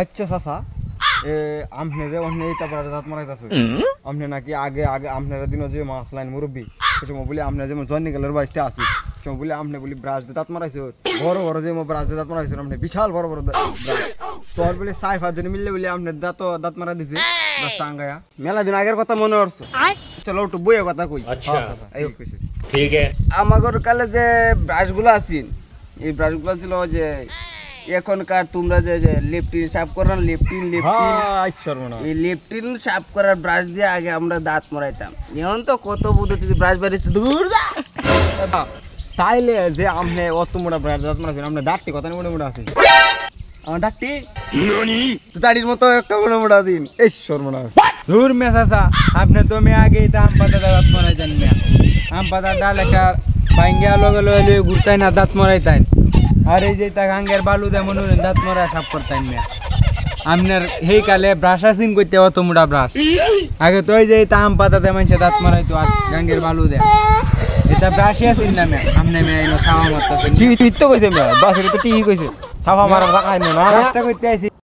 আচ্ছা চাচা আমনে যে অন্য তারপরে দাঁত মারাইতেছে আমনে নাকি আগে আগে আপনারা দিনও যে মাছ লাইন মুরব্বী সে সময় বলি আপনি যেমন জন্নিকালের বয়সটা আছে সে সময় বলি আপনি বলি ব্রাশ দিয়ে দাঁত মারাইছো বড় বড় যে ব্রাশ দিয়ে দাঁত মারাইছো আপনি বিশাল বড় বড় তোর বলে 5-5 জন মিললে বলি আপনি দাঁত মারা দিছে ব্রাশটা আঙ্গায়া মেলা দিন আগের কথা মনে পড়ছে চলো একটু বইয়ের কথা কই আচ্ছা এই কইছে ঠিক আছে আমাগর কালে যে ব্রাশগুলো আছিল এই ব্রাশগুলো ছিল যে এখনকার তোমরা যে লেপটিন সাফ করার লেপটিন এই লেপটিন সাফ করার ব্রাশ দিয়ে আগে আমরা দাঁত মারাইতাম এখন তো কত পদ্ধতিতে ব্রাশ বেরিয়েছে দূর যা তাইলে যে আপনি অত মোটা ব্রাশ দাঁত মারাইছেন আপনার দাঁতটি কত মোটা মোটা আছে আমার দাঁতটি দাঁড়ির মতো একটা মোটা মোটা দিন এই সর্বনাশ দূর মেসাসা আপনি তো আমি আগেই তো আম পাতা দাঁত মারাইতেন মিয়া আম পাতার ডাল একটা ভাঙ্গিয়া লগে লগে লয়ে ঘুরতাই না দাঁত মারাইতেন আর এই যে তা গাঙ্গের বালু যেমন দাঁত মারা সাফ করতেন মিয়া আপনার সেই কালে ব্রাশ আসিন করতে অত মোটা ব্রাশ আগে তো ওই যে তা আম পাতাতে মানুষে দাঁত মারাইতো আর গাঙ্গের বালু দেয় এটা ব্রাশই আসিন না মিয়া আপনি মিয়া এলো সাওয়া মারতেছেন তুই তো কইছে মিয়া বাসের তো ঠিকই কইছে সাফা মারা রাখাই না ব্রাশটা করতে আইছি